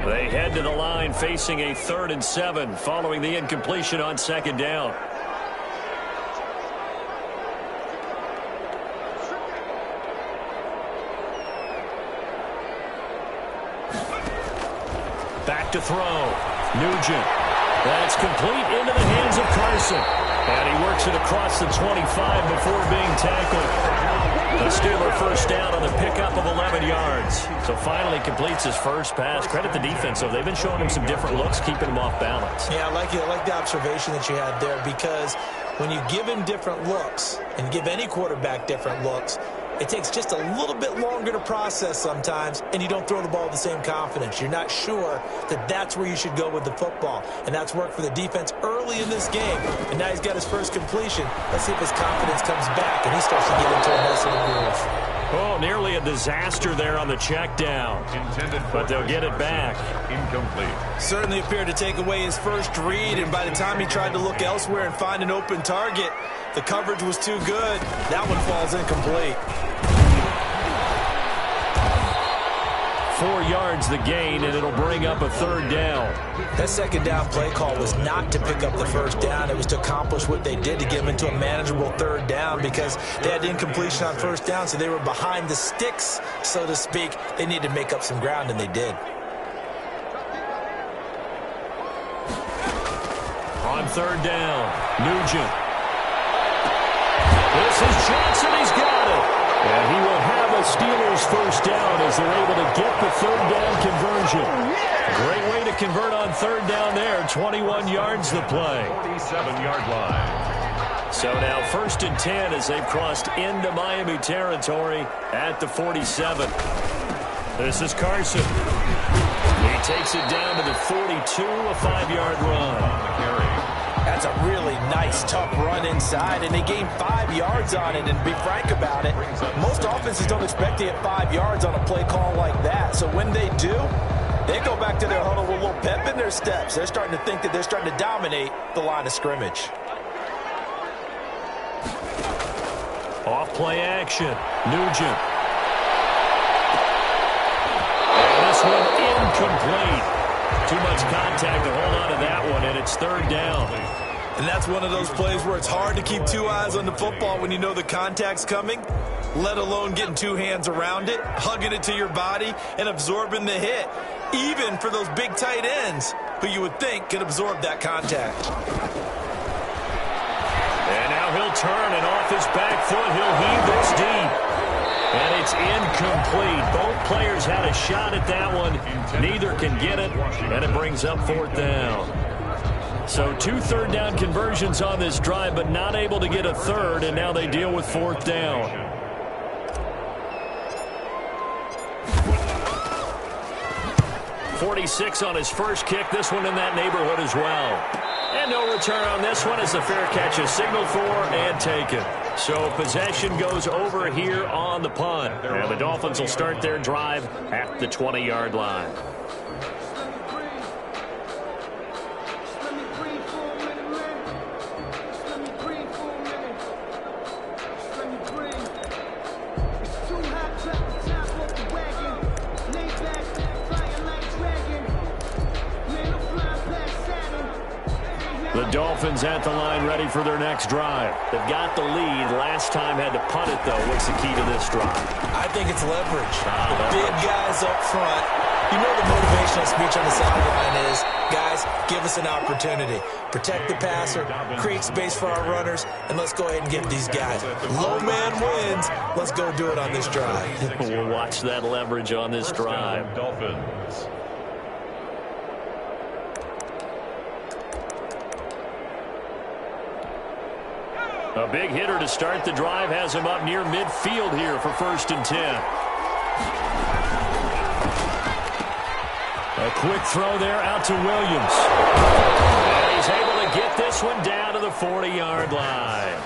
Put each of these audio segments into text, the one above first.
They head to the line facing a 3rd and 7 following the incompletion on 2nd down. Back to throw. Nugent. That's complete into the hands of Carson. And he works it across the 25 before being tackled. The Steeler first down on the pickup of 11 yards. So finally completes his first pass. Credit the defense, though. They've been showing him some different looks, keeping him off balance. Yeah, I like the observation that you had there, because when you give him different looks and give any quarterback different looks, it takes just a little bit longer to process sometimes, and you don't throw the ball with the same confidence. You're not sure that that's where you should go with the football, and that's worked for the defense early in this game, and now he's got his first completion. Let's see if his confidence comes back, and he starts to get into a nice little groove. Oh, nearly a disaster there on the check down, but they'll get it back. Incomplete. Certainly appeared to take away his first read, and by the time he tried to look elsewhere and find an open target, the coverage was too good. That one falls incomplete. 4 yards the gain, and it'll bring up a 3rd down. That 2nd down play call was not to pick up the 1st down. It was to accomplish what they did, to get them into a manageable 3rd down, because they had incompletion on 1st down, so they were behind the sticks, so to speak. They needed to make up some ground, and they did. On 3rd down, Nugent. This is Johnson. He's got it. And he will have a Steelers first down as they're able to get the 3rd down conversion. Great way to convert on 3rd down there. 21 yards the play. 47-yard line. So now 1st and 10 as they've crossed into Miami territory at the 47. This is Carson. He takes it down to the 42, a 5-yard run. That's a really nice, tough run inside, and they gained 5 yards on it. And to be frank about it, most offenses don't expect to get 5 yards on a play call like that. So when they do, they go back to their huddle with a little pep in their steps. They're starting to think that they're starting to dominate the line of scrimmage. Off play action. Nugent. And this one incomplete. Too much contact to hold on to that one, and it's 3rd down. And that's one of those plays where it's hard to keep 2 eyes on the football when you know the contact's coming, let alone getting 2 hands around it, hugging it to your body, and absorbing the hit, even for those big tight ends who you would think could absorb that contact. And now he'll turn, and off his back foot, he'll heave this deep. And it's incomplete. Both players had a shot at that one. Neither can get it, and it brings up 4th down. So 2 3rd down conversions on this drive, but not able to get a 3rd, and now they deal with 4th down. .46 on his first kick. This one in that neighborhood as well. And no return on this one as the fair catch is signaled for and taken. So possession goes over here on the punt. And the Dolphins will start their drive at the 20-yard line. The Dolphins at the line ready for their next drive. They've got the lead. Last time had to punt it, though. What's the key to this drive? I think it's leverage. The big guys up front. You know the motivational speech on the sideline is, guys, give us an opportunity. Protect the passer, create space for our runners, and let's go ahead and get these guys. Low man wins. Let's go do it on this drive. We'll watch that leverage on this drive. Dolphins. A big hitter to start the drive has him up near midfield here for 1st and 10. A quick throw there out to Williams. And he's able to get this one down to the 40-yard line.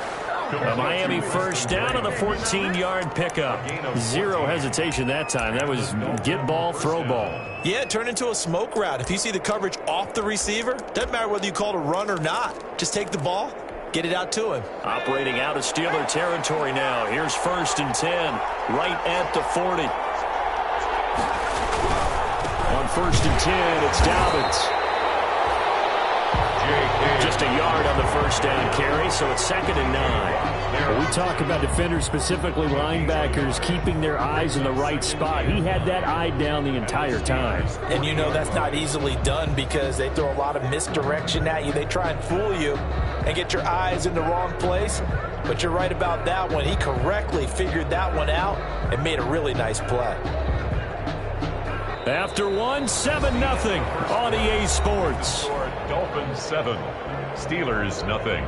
A Miami first down on the 14-yard pickup. Zero hesitation that time. That was get ball, throw ball. Yeah, it turned into a smoke route. If you see the coverage off the receiver, doesn't matter whether you call it a run or not. Just take the ball, get it out to him. Operating out of Steeler territory now. Here's 1st and 10, right at the 40. On first and 10. It's Dobbins. Just a yard on the first down carry, so it's 2nd and 9. When we talk about defenders, specifically linebackers, keeping their eyes in the right spot. He had that eye down the entire time. And you know that's not easily done because they throw a lot of misdirection at you. They try and fool you and get your eyes in the wrong place. But you're right about that one. He correctly figured that one out and made a really nice play. After 7-0 on EA Sports. Dolphins 7, Steelers nothing.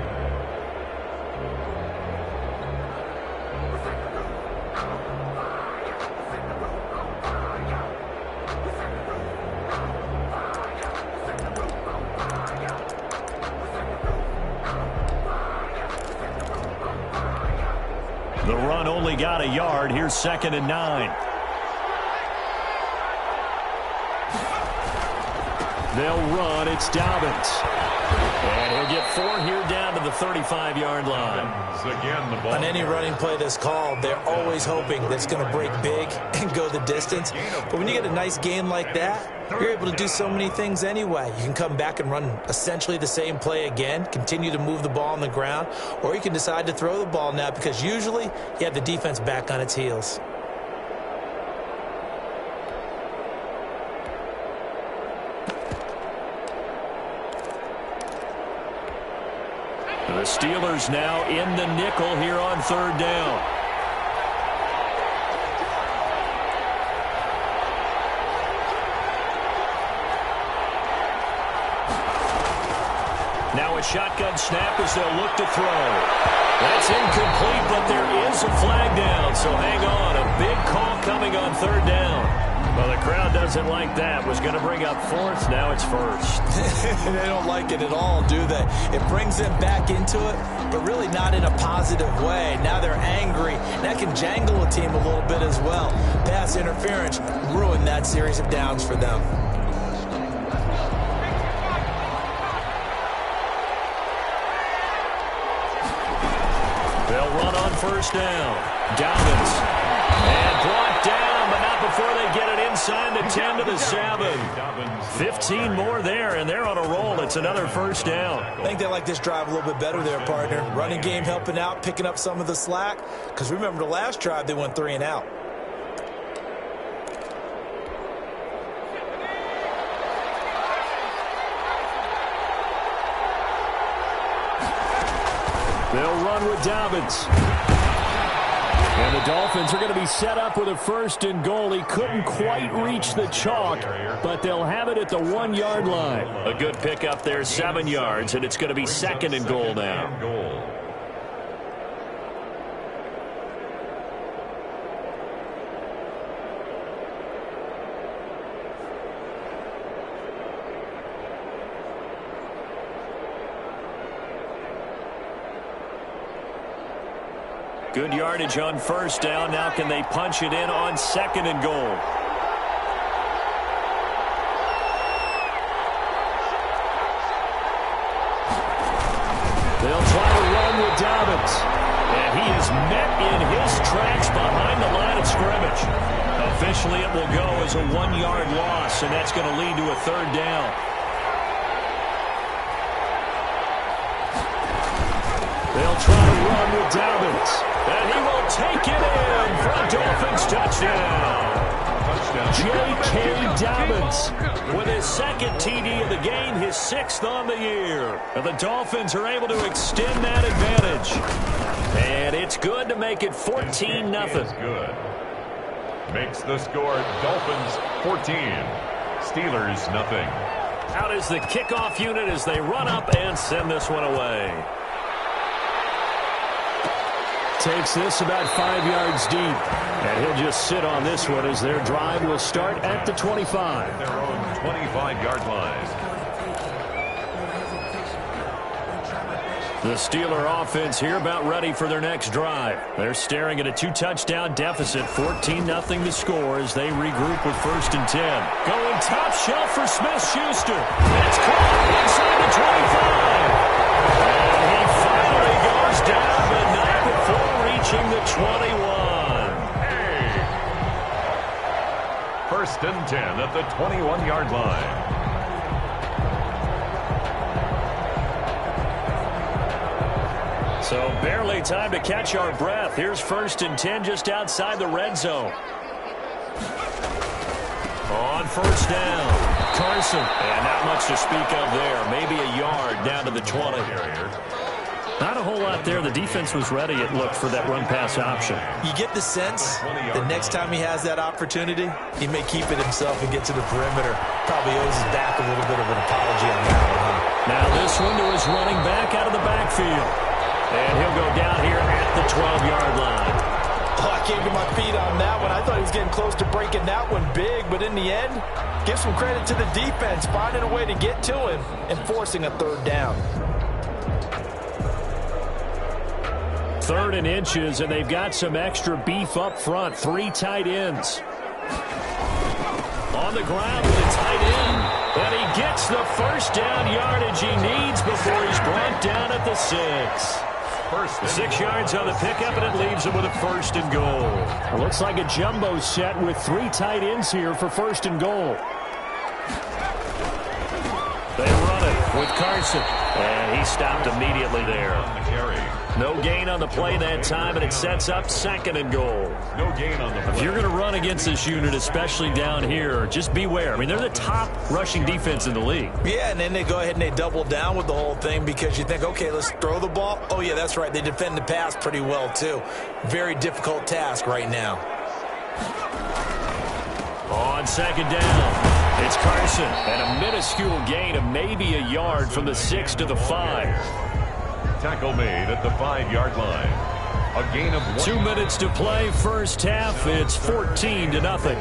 The run only got a yard. Here's 2nd and 9. They'll run. It's Dobbins. And he'll get 4 here down to the 35-yard line. Again, the ball. On any running play that's called, they're always hoping that it's going to break big and go the distance. But when you get a nice gain like that, you're able to do so many things anyway. You can come back and run essentially the same play again, continue to move the ball on the ground, or you can decide to throw the ball now because usually you have the defense back on its heels. The Steelers now in the nickel here on 3rd down. Now a shotgun snap as they'll look to throw. That's incomplete, but there is a flag down, so hang on. A big call coming on 3rd down. Well, the crowd doesn't like that. Was going to bring up 4th. Now it's 1st. They don't like it at all, do they? It brings them back into it, but really not in a positive way. Now they're angry. That can jangle a team a little bit as well. Pass interference ruined that series of downs for them. They'll run on 1st down. Dobbins. And brought down, but not before they get it inside the 10 to the 7. 15 more there, and they're on a roll. It's another 1st down. I think they like this drive a little bit better there, partner. Running game helping out, picking up some of the slack. Because remember the last drive, they went 3 and out. They'll run with Dobbins. And the Dolphins are going to be set up with a 1st and goal. He couldn't quite reach the chalk, but they'll have it at the 1-yard line. A good pickup there, 7 yards, and it's going to be 2nd and goal now. Good yardage on 1st down. Now can they punch it in on 2nd and goal? They'll try to run with Dobbins. And he is met in his tracks behind the line of scrimmage. Officially, it will go as a 1-yard loss, and that's going to lead to a 3rd down. They'll try to run with Dobbins. And he will take it in for a Dolphins touchdown. J.K. Dobbins with his 2nd TD of the game, his 6th on the year. And the Dolphins are able to extend that advantage. And it's good to make it 14-0. Good. Makes the score Dolphins 14, Steelers nothing. Out is the kickoff unit as they run up and send this one away. Takes this about 5 yards deep. And he'll just sit on this one as their drive will start at the 25. Their own 25-yard line. The Steeler offense here about ready for their next drive. They're staring at a 2-touchdown deficit, 14-0 to score as they regroup with 1st and 10. Going top shelf for Smith-Schuster. It's caught inside the 25. And he finally goes down, but not before reaching the 21. First and 10 at the 21-yard line. So barely time to catch our breath. Here's first and 10 just outside the red zone. On first down, Carson. And not much to speak of there. Maybe a yard down to the 20. Not a whole lot there. The defense was ready, it looked, for that run-pass option. You get the sense that next time he has that opportunity, he may keep it himself and get to the perimeter. Probably owes his back a little bit of an apology on that one, huh? Now this one to his running back out of the backfield. And he'll go down here at the 12-yard line. Oh, I came to my feet on that one. I thought he was getting close to breaking that one big, but in the end, give some credit to the defense, finding a way to get to him and forcing a third down. 3rd and inches, and they've got some extra beef up front. 3 tight ends. On the ground with a tight end. And he gets the first down yardage he needs before he's brought down at the 6. 6 yards on the pickup, and it leaves him with a first and goal. It looks like a jumbo set with 3 tight ends here for first and goal. They run it with Carson. And he stopped immediately there. No gain on the play that time, and it sets up 2nd and goal. No gain on the play. If you're going to run against this unit, especially down here, just beware. I mean, they're the top rushing defense in the league. Yeah, and then they go ahead and they double down with the whole thing because you think, okay, let's throw the ball. Oh, yeah, that's right. They defend the pass pretty well, too. Very difficult task right now. On 2nd down, it's Carson. And a minuscule gain of maybe a yard from the 6 to the 5. Tackle made at the 5-yard line. A gain of 1. 2 minutes to play, first half. It's 14-0.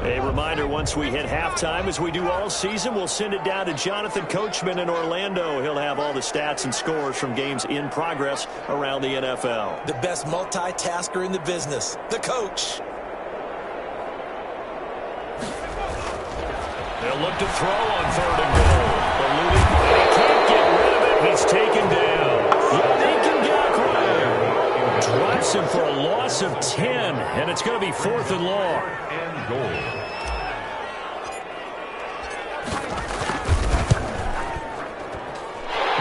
A reminder, once we hit halftime, as we do all season, we'll send it down to Jonathan Coachman in Orlando. He'll have all the stats and scores from games in progress around the NFL. The best multitasker in the business, the coach. They'll look to throw on 3rd and goal. Eluding, and he can't get rid of it. He's taken down. Yannick Ngakoue drops him for a loss of 10, and it's going to be 4th and long. And goal.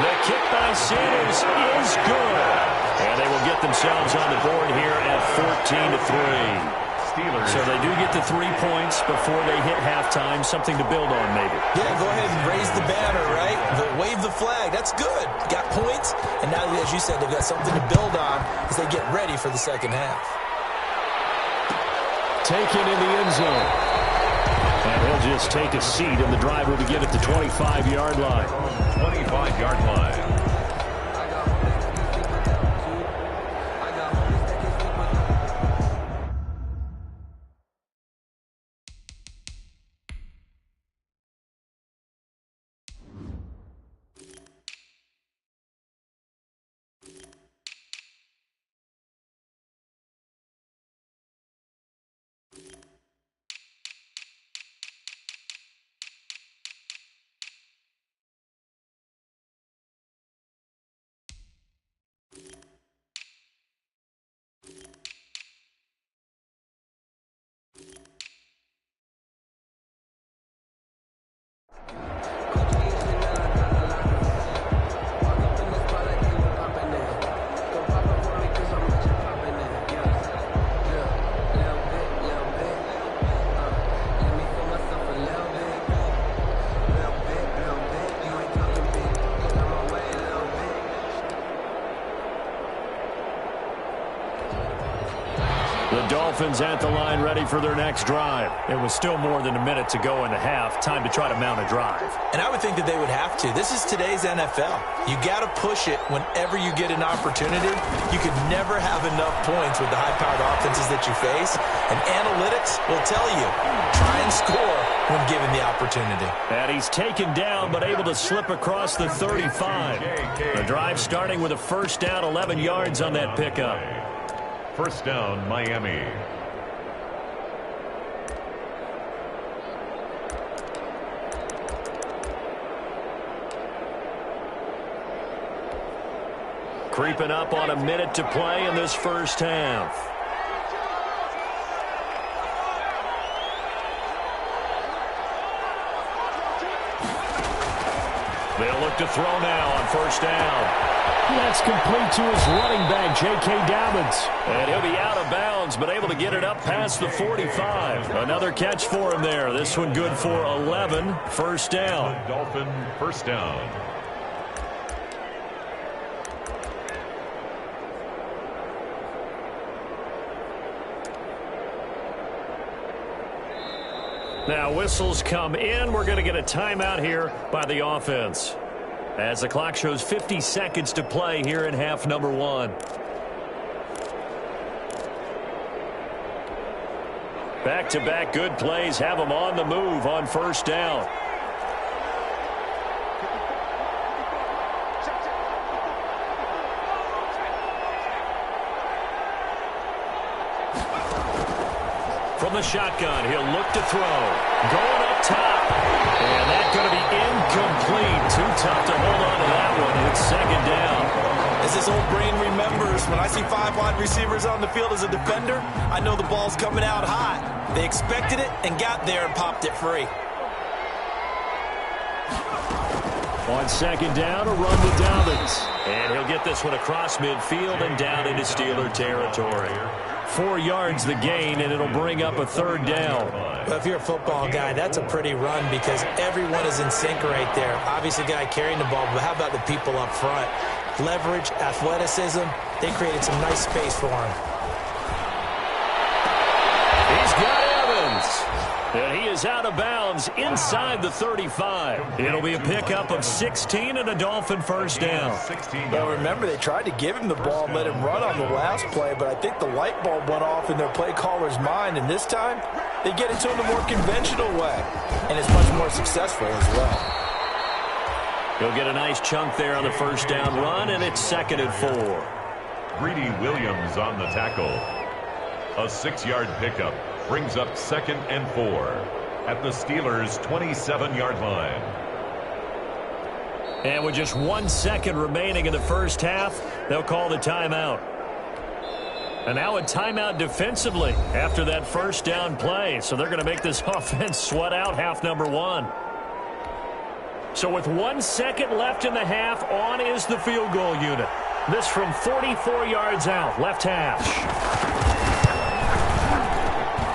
The kick by Sanders is good. And they will get themselves on the board here at 14-3. So they do get the 3 points before they hit halftime. Something to build on, maybe. Yeah, go ahead and raise the banner, right? Wave the flag. That's good. Got points. And now, as you said, they've got something to build on as they get ready for the second half. Taken in the end zone. And he'll just take a seat, and the drive will begin at the 25-yard line. 25-yard line. Dolphins at the line, ready for their next drive. It was still more than a minute to go in the half. Time to try to mount a drive. And I would think that they would have to. This is today's NFL. You got to push it whenever you get an opportunity. You could never have enough points with the high-powered offenses that you face. And analytics will tell you, try and score when given the opportunity. And he's taken down, but able to slip across the 35. The drive starting with a first down, 11 yards on that pickup. First down, Miami. Creeping up on a minute to play in this first half. They'll look to throw now on first down. That's complete to his running back, J.K. Dobbins. And he'll be out of bounds, but able to get it up past the 45. Another catch for him there. This one good for 11. First down. Dolphin first down. Now whistles come in. We're going to get a timeout here by the offense, as the clock shows 50 seconds to play here in half number 1. Back-to-back good plays have them on the move on first down. From the shotgun, he'll look to throw. Going up top. And that's going to be incomplete. Too tough to hold on to that one. It's second down. As this old brain remembers, when I see 5 wide receivers on the field as a defender, I know the ball's coming out hot. They expected it and got there and popped it free. On second down, a run with Dobbins. And he'll get this one across midfield and down into Steeler territory. 4 yards the gain, and it'll bring up a third down. Well, if you're a football guy, that's a pretty run because everyone is in sync right there. Obviously, the guy carrying the ball, but how about the people up front? Leverage, athleticism, they created some nice space for him. He's got Evans. And he is out of bounds inside the 35. It'll be a pickup of 16 and a Dolphin first down. Well, remember, they tried to give him the ball and let him run on the last play, but I think the light bulb went off in their play caller's mind, and this time they get it to him the more conventional way, and it's much more successful as well. He'll get a nice chunk there on the first down run, and it's second and 4. Greedy Williams on the tackle. A 6-yard pickup brings up second and 4 at the Steelers' 27-yard line. And with just 1 second remaining in the first half, they'll call the timeout. And now a timeout defensively after that first down play. So they're going to make this offense sweat out half number 1. So with 1 second left in the half, on is the field goal unit. This from 44 yards out, left hash.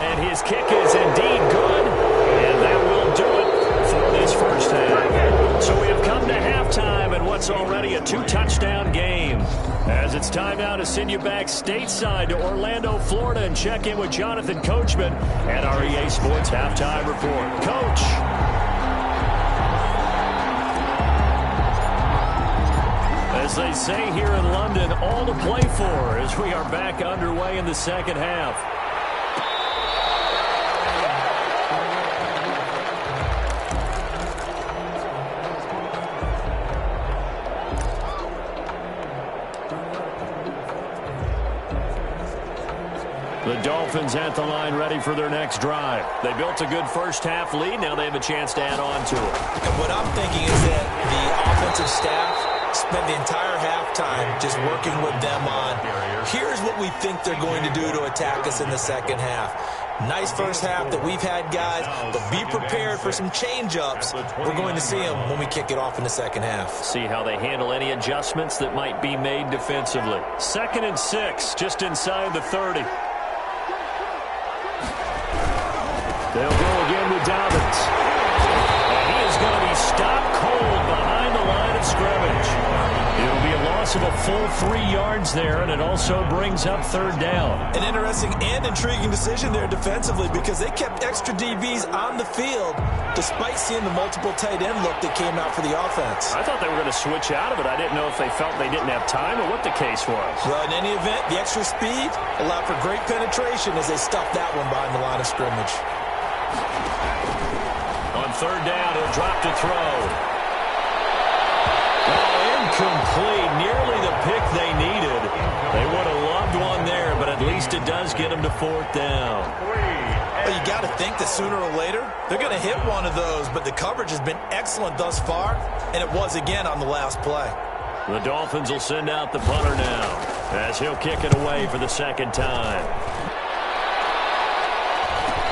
And his kick is indeed good, and that will do it for this first half. So we have come to halftime in what's already a 2-touchdown game. As it's time now to send you back stateside to Orlando, Florida, and check in with Jonathan Coachman at our EA Sports Halftime Report. Coach. As they say here in London, all to play for as we are back underway in the second half. The Dolphins at the line ready for their next drive. They built a good first half lead. Now they have a chance to add on to it. And what I'm thinking is that the offensive staff spent the entire halftime just working with them on, here's what we think they're going to do to attack us in the second half. Nice first half that we've had, guys, but be prepared for some change-ups. We're going to see them when we kick it off in the second half. See how they handle any adjustments that might be made defensively. 2nd and 6, just inside the 30. They'll go again with Dobbins. And he is going to be stopped cold behind the line of scrimmage. It'll be a loss of a full 3 yards there, and it also brings up third down. An interesting and intriguing decision there defensively because they kept extra DBs on the field despite seeing the multiple tight end look that came out for the offense. I thought they were going to switch out of it. I didn't know if they felt they didn't have time or what the case was. Well, in any event, the extra speed allowed for great penetration as they stuffed that one behind the line of scrimmage. On third down, he'll drop to throw. Incomplete. Nearly the pick they needed. They would have loved one there, but at least it does get them to fourth down. Well, you got to think that sooner or later, they're going to hit one of those, but the coverage has been excellent thus far, and it was again on the last play. The Dolphins will send out the punter now as he'll kick it away for the second time.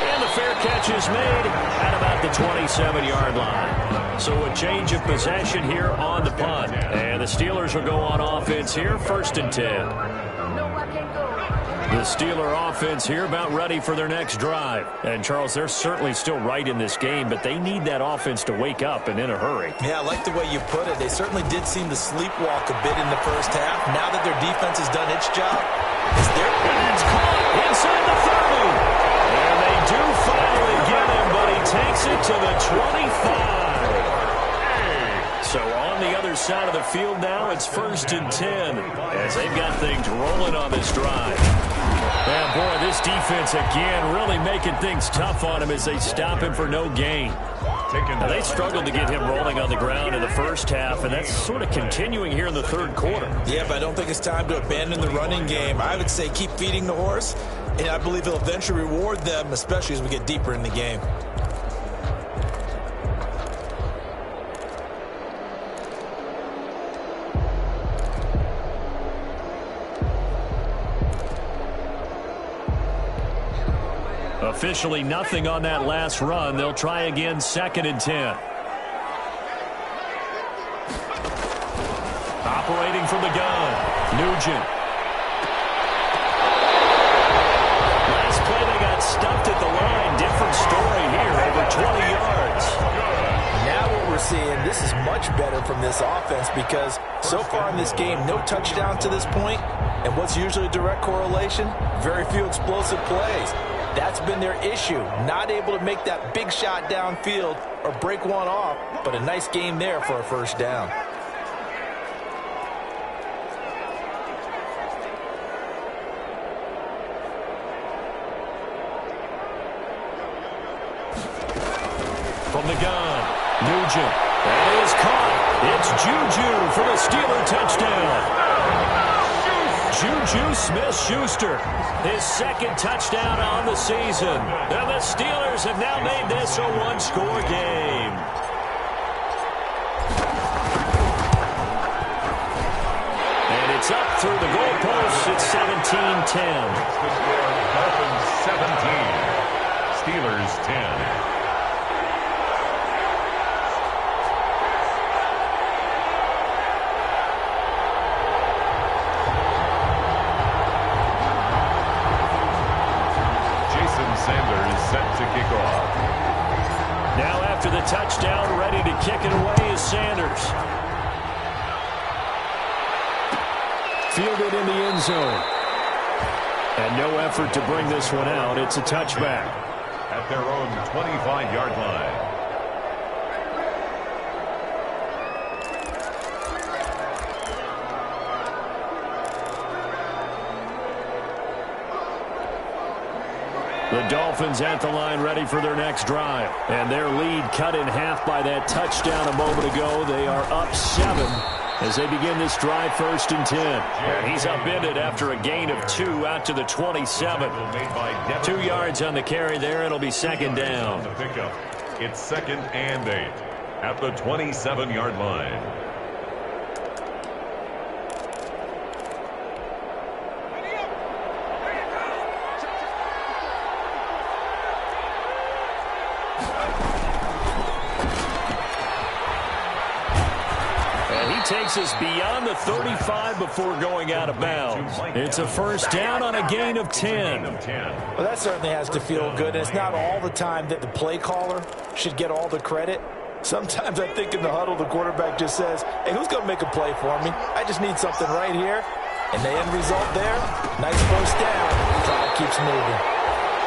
And the fair catch is made at about the 27-yard line. So a change of possession here on the punt. And the Steelers will go on offense here, 1st and 10. The Steeler offense here about ready for their next drive. And, Charles, they're certainly still right in this game, but they need that offense to wake up and in a hurry. Yeah, I like the way you put it. They certainly did seem to sleepwalk a bit in the first half. Now that their defense has done its job, it's their... And it's caught inside the 30. And they do finally get him, but he takes it to the 25. So on the other side of the field now, it's 1st and 10 as they've got things rolling on this drive. And, boy, this defense again really making things tough on him as they stop him for no gain. Now, they struggled to get him rolling on the ground in the first half, and that's sort of continuing here in the third quarter. Yeah, but I don't think it's time to abandon the running game. I would say keep feeding the horse, and I believe he'll eventually reward them, especially as we get deeper in the game. Officially nothing on that last run. They'll try again, 2nd and 10. Operating from the gun, Nugent. Last play they got stuffed at the line. Different story here, over 20 yards. Now what we're seeing, this is much better from this offense because so far in this game, no touchdown to this point. And what's usually a direct correlation? Very few explosive plays. That's been their issue, not able to make that big shot downfield or break one off, but a nice game there for a first down. From the gun, Nugent. That is caught. It's Juju for the Steeler touchdown. Juju Smith-Schuster, his 2nd touchdown on the season. And the Steelers have now made this a one-score game. And it's up through the goalposts. It's 17-10. Dolphins 17, Steelers 10. Set to kick off. Now after the touchdown, ready to kick it away is Sanders. Fielded in the end zone. And no effort to bring this one out. It's a touchback. At their own 25-yard line. The Dolphins at the line ready for their next drive. And their lead cut in half by that touchdown a moment ago. They are up 7 as they begin this drive, 1st and 10. And he's upended after a gain of 2 out to the 27. 2 yards on the carry there. It'll be 2nd down. It's 2nd and 8 at the 27-yard line. Takes us beyond the 35 before going out of bounds. It's a first down on a gain of 10. Well, that certainly has to feel good. And it's not all the time that the play caller should get all the credit. Sometimes I think in the huddle, the quarterback just says, hey, who's going to make a play for me? I just need something right here. And the end result there, nice first down. Clock keeps moving.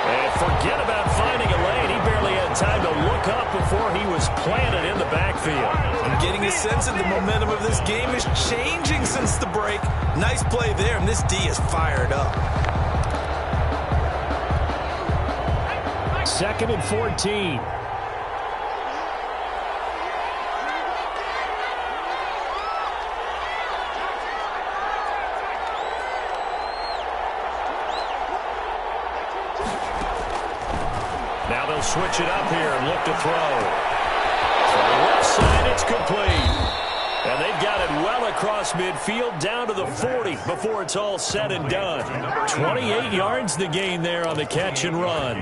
And forget about finding a lane. He barely had time to look up before he was planted in the backfield. I'm getting a sense that the momentum of this game is changing since the break. Nice play there, and this D is fired up. 2nd and 14. Now they'll switch it up here and look to throw. To the left side, it's complete. And they've got it well across midfield down to the 40 before it's all said and done. 28 yards the gain there on the catch and run.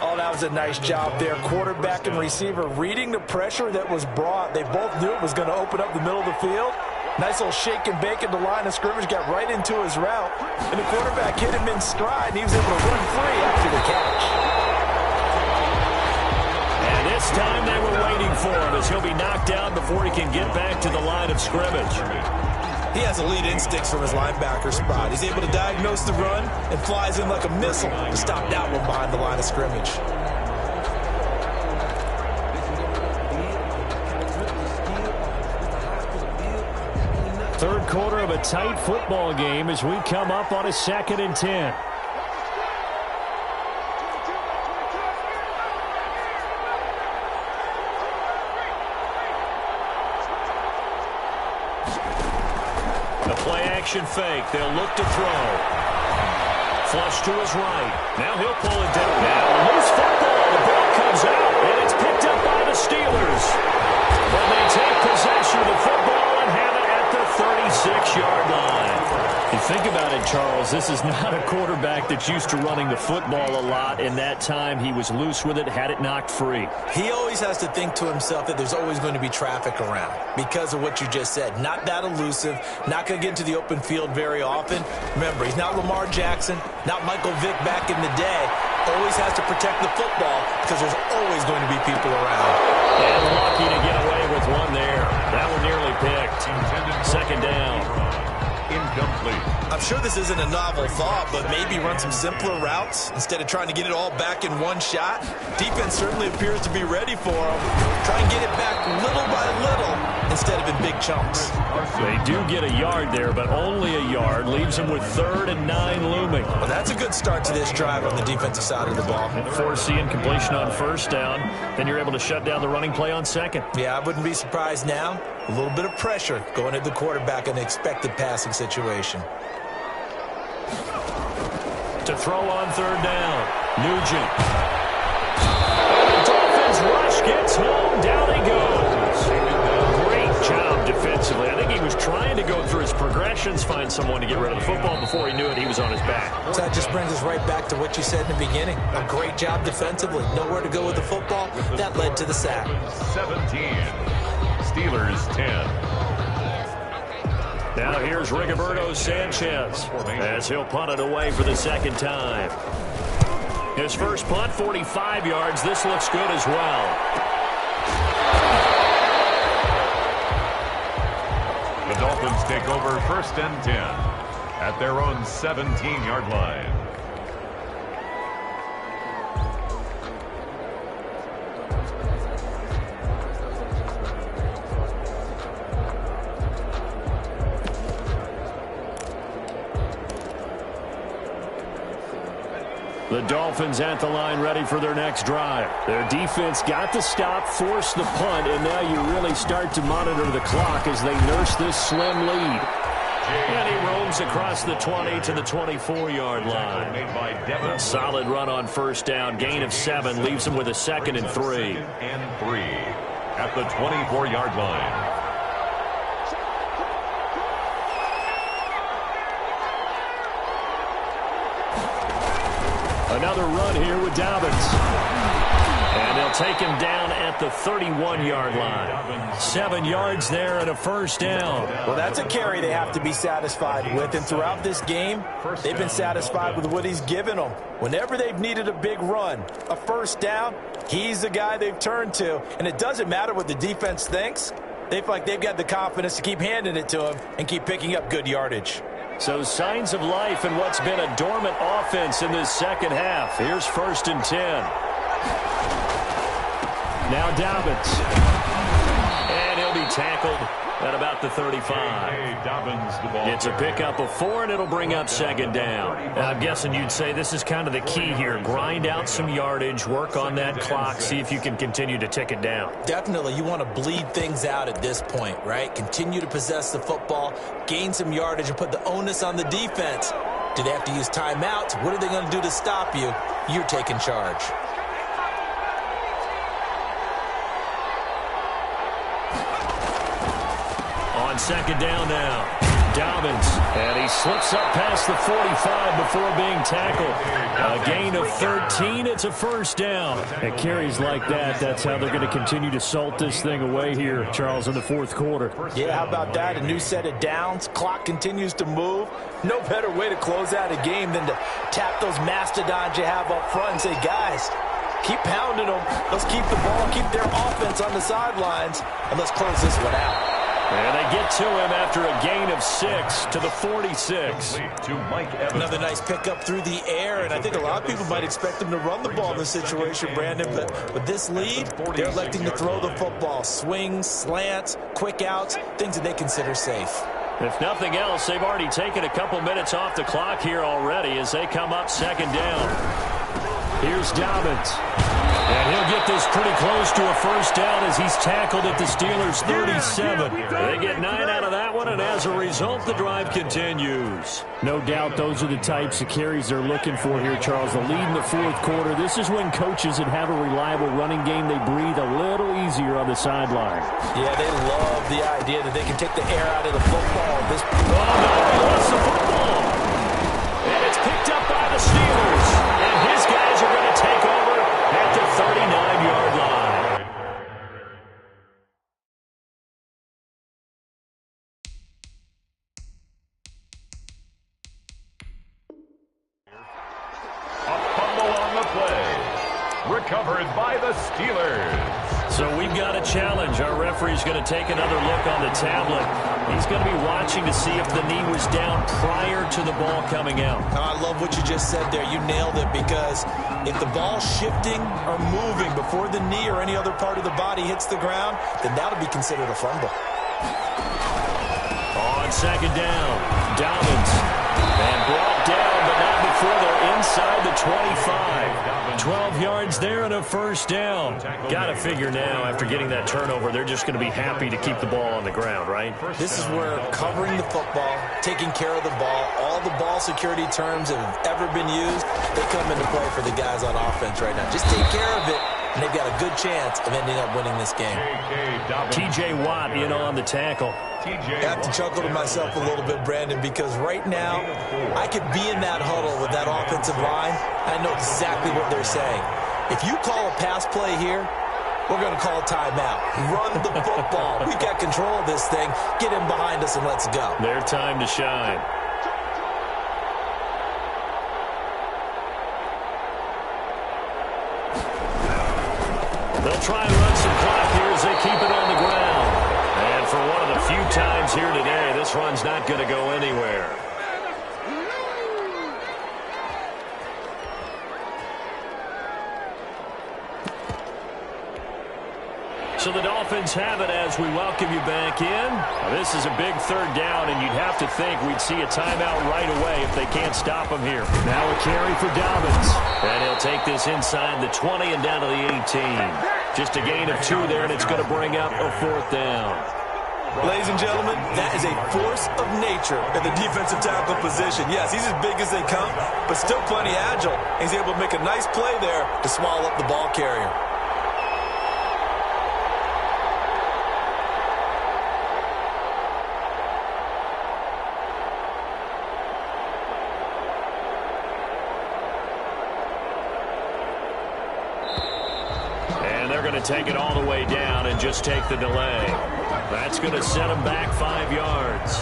Oh, that was a nice job there. Quarterback and receiver reading the pressure that was brought. They both knew it was going to open up the middle of the field. Nice little shake and bake at the line of scrimmage, got right into his route. And the quarterback hit him in stride, and he was able to run free after the catch. And this time they were waiting for him as he'll be knocked down before he can get back to the line of scrimmage. He has elite instincts from his linebacker spot. He's able to diagnose the run and flies in like a missile to stop that one behind the line of scrimmage. Third quarter of a tight football game as we come up on a 2nd and 10. Action fake. They'll look to throw. Flush to his right. Now he'll pull it down. Now loose football. The ball comes out, and it's picked up by the Steelers. But they take possession of the football and have it at the 36-yard line. You think about it, Charles, this is not a quarterback that's used to running the football a lot. In that time, he was loose with it, had it knocked free. He always has to think to himself that there's always going to be traffic around because of what you just said. Not that elusive, not going to get into the open field very often. Remember, he's not Lamar Jackson, not Michael Vick back in the day. Always has to protect the football because there's always going to be people around. And lucky to get away with one there. That one nearly picked. 2nd down. Incomplete. I'm sure this isn't a novel thought, but maybe run some simpler routes instead of trying to get it all back in one shot. Defense certainly appears to be ready for him. Try and get it back little by little instead of in big chunks. They do get a yard there, but only a yard. Leaves them with 3rd and 9 looming. Well, that's a good start to this drive on the defensive side of the ball. Foreseeing completion on 1st down. Then you're able to shut down the running play on 2nd. Yeah, I wouldn't be surprised now. A little bit of pressure going at the quarterback in an expected passing situation. To throw on 3rd down. Nugent. Dolphins rush gets home. Down he goes. Great job defensively. I think he was trying to go through his progressions, find someone to get rid of the football. Before he knew it, he was on his back. So that just brings us right back to what you said in the beginning. A great job defensively. Nowhere to go with the football. That led to the sack. 17. Steelers 10. Now here's Rigoberto Sanchez as he'll punt it away for the 2nd time. His first punt, 45 yards. This looks good as well. The Dolphins take over 1st and 10 at their own 17-yard line. The Dolphins at the line ready for their next drive. Their defense got the stop, forced the punt, and now you really start to monitor the clock as they nurse this slim lead. And he roams across the 20 to the 24-yard line. A solid run on 1st down. Gain of 7 leaves him with a 2nd and 3. 2nd and 3 at the 24-yard line. Another run here with Dobbins. And they'll take him down at the 31-yard line. 7 yards there and a 1st down. Well, that's a carry they have to be satisfied with. And throughout this game, they've been satisfied with what he's given them. Whenever they've needed a big run, a 1st down, he's the guy they've turned to. And it doesn't matter what the defense thinks. They feel like they've got the confidence to keep handing it to him and keep picking up good yardage. So signs of life in what's been a dormant offense in this 2nd half. Here's 1st and 10. Now Dobbins. And he'll be tackled at about the 35. It's a pickup of 4, and it'll bring up 2nd down. I'm guessing you'd say this is kind of the key here. Grind out some yardage, work on that clock, see if you can continue to tick it down. Definitely, you want to bleed things out at this point, right? Continue to possess the football, gain some yardage, and put the onus on the defense. Do they have to use timeouts? What are they going to do to stop you? You're taking charge. second down now. Dobbins, and he slips up past the 45 before being tackled. A gain of 13. It's a first down. And carries like that, that's how they're going to continue to salt this thing away here, Charles, in the fourth quarter. Yeah, how about that? A new set of downs. Clock continues to move. No better way to close out a game than to tap those mastodons you have up front and say, guys, keep pounding them. Let's keep the ball, keep their offense on the sidelines, and let's close this one out. And they get to him after a gain of 6 to the 46. Another nice pickup through the air, and I think a lot of people might expect them to run the ball in this situation, Brandon, but with this lead, they're electing to throw the football. Swings, slants, quick outs, things that they consider safe. If nothing else, they've already taken a couple minutes off the clock here already as they come up second down. Here's Dobbins. And he'll get this pretty close to a first down as he's tackled at the Steelers' 37. They get 9 out of that one, and as a result, the drive continues. No doubt those are the types of carries they're looking for here, Charles. The lead in the fourth quarter. This is when coaches that have a reliable running game, they breathe a little easier on the sideline. Yeah, they love the idea that they can take the air out of the football. Oh, no, he lost the football. And it's picked up by the Steelers. And his guys are going to take over at the 39-yard line. A fumble on the play. Recovered by the Steelers. So we've got a challenge. Our referee's going to take another look on the tablet. He's going to be watching to see if the knee was down prior to the ball coming out. I love what you just said there. You nailed it, because if the ball's shifting or moving before the knee or any other part of the body hits the ground, then that'll be considered a fumble. On second down, Dobbins. And brought down, but not before they're inside the 25. 12 yards there and a first down. Got to figure now, after getting that turnover, they're just going to be happy to keep the ball on the ground, right? This is where covering the football, taking care of the ball, all the ball security terms that have ever been used, they come into play for the guys on offense right now. Just take care of it, and they've got a good chance of ending up winning this game. T.J. Watt in on the tackle. I have to chuckle to myself a little bit, Brandon, because right now I could be in that huddle with that offensive line. I know exactly what they're saying. If you call a pass play here, we're going to call a timeout. Run the football. We've got control of this thing. Get him behind us and let's go. Their time to shine. They'll try and run some clock here as they keep it on the ground. And for one of the few times here today, this run's not going to go anywhere. So the Dolphins have it as we welcome you back in. Now, this is a big third down, and you'd have to think we'd see a timeout right away if they can't stop him here. Now a carry for Dobbins. And he'll take this inside the 20 and down to the 18. Just a gain of 2 there, and it's going to bring up a fourth down. Ladies and gentlemen, that is a force of nature in the defensive tackle position. Yes, he's as big as they come, but still plenty agile. He's able to make a nice play there to swallow up the ball carrier. Take it all the way down and just take the delay. That's going to set him back 5 yards.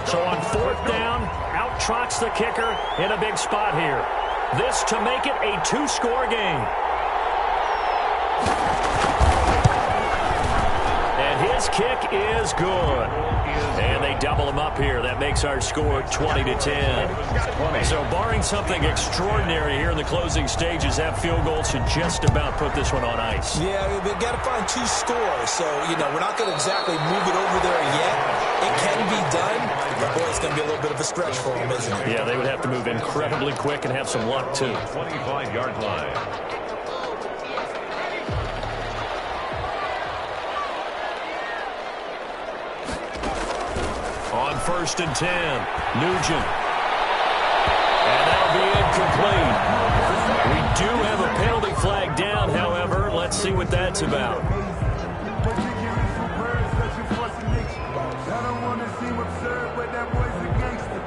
So on fourth down, out trots the kicker in a big spot here. This to make it a 2-score game. And his kick is good. And they double him up here. That makes our score 20-10. So barring something extraordinary here in the closing stages, that field goal should just about put this one on ice. Yeah, we've got to find 2 scores. So, we're not going to exactly move it over there yet. It can be done, but boy, it's going to be a little bit of a stretch for them, isn't it? Yeah, they would have to move incredibly quick and have some luck, too. 25-yard line. On first and 10, Nugent. And that'll be incomplete. We do have a penalty flag down, however. Let's see what that's about. I don't want to seem absurd, but that boy's a gangster.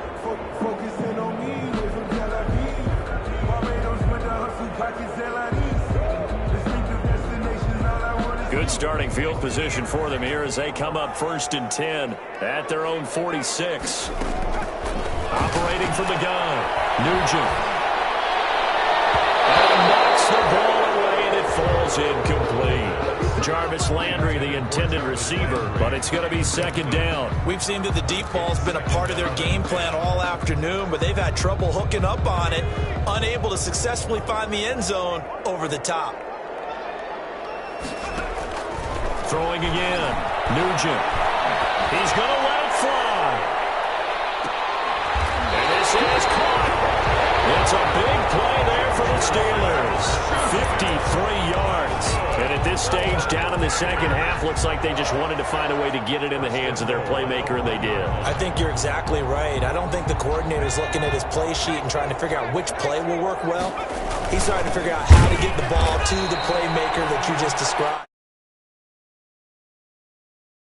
Focusing on me, way from Tel Aviv. Barbados with the hustle, pockets LIDs. Distinctive destinations, all I want is... Good starting field position for them here as they come up 1st and 10 at their own 46. Operating from the gun, Nugent. And knocks the ball away, and it falls incomplete. Jarvis Landry, the intended receiver, but it's going to be 2nd down. We've seen that the deep ball's been a part of their game plan all afternoon, but they've had trouble hooking up on it, unable to successfully find the end zone over the top. Throwing again, Nugent. He's going to let it fly. And this is caught. It's a big play there for the Steelers. 53 yards. And at this stage, down in the second half, looks like they just wanted to find a way to get it in the hands of their playmaker, and they did. I think you're exactly right. I don't think the coordinator's looking at his play sheet and trying to figure out which play will work well. He's trying to figure out how to get the ball to the playmaker that you just described.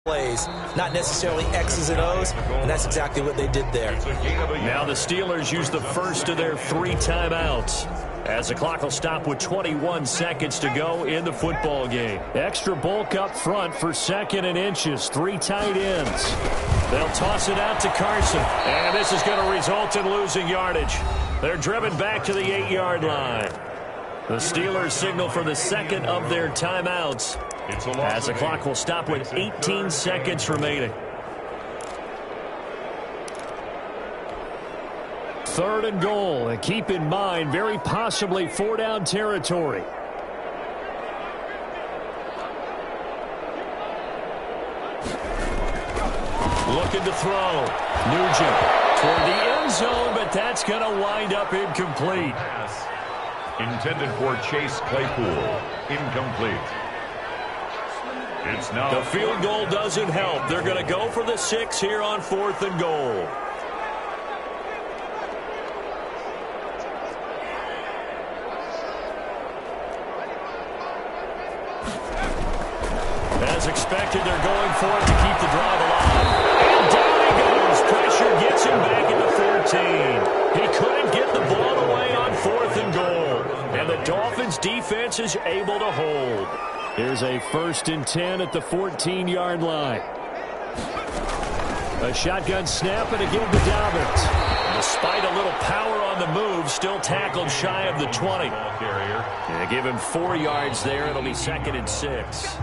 Plays, not necessarily X's and O's, and that's exactly what they did there. Now the Steelers use the first of their 3 timeouts as the clock will stop with 21 seconds to go in the football game. Extra bulk up front for 2nd and inches. 3 tight ends. They'll toss it out to Carson, and this is going to result in losing yardage. They're driven back to the 8-yard line. The Steelers signal for the 2nd of their timeouts as the clock will stop with 18 seconds remaining. 3rd and goal, and keep in mind, very possibly 4-down territory. Looking to throw. Nugent toward the end zone, but that's going to wind up incomplete. Pass intended for Chase Claypool. Incomplete. It's now the field goal doesn't help. They're going to go for the 6 here on 4th and goal. As expected, they're going for it to keep the drive alive. And down he goes. Pressure gets him back at the 14. He couldn't get the ball away on 4th and goal. And the Dolphins defense is able to hold. Here's a 1st and 10 at the 14-yard line. A shotgun snap, and again to Dobbins. Despite a little power on the move, still tackled shy of the 20. Carrier. They give him 4 yards there. It'll be 2nd and 6.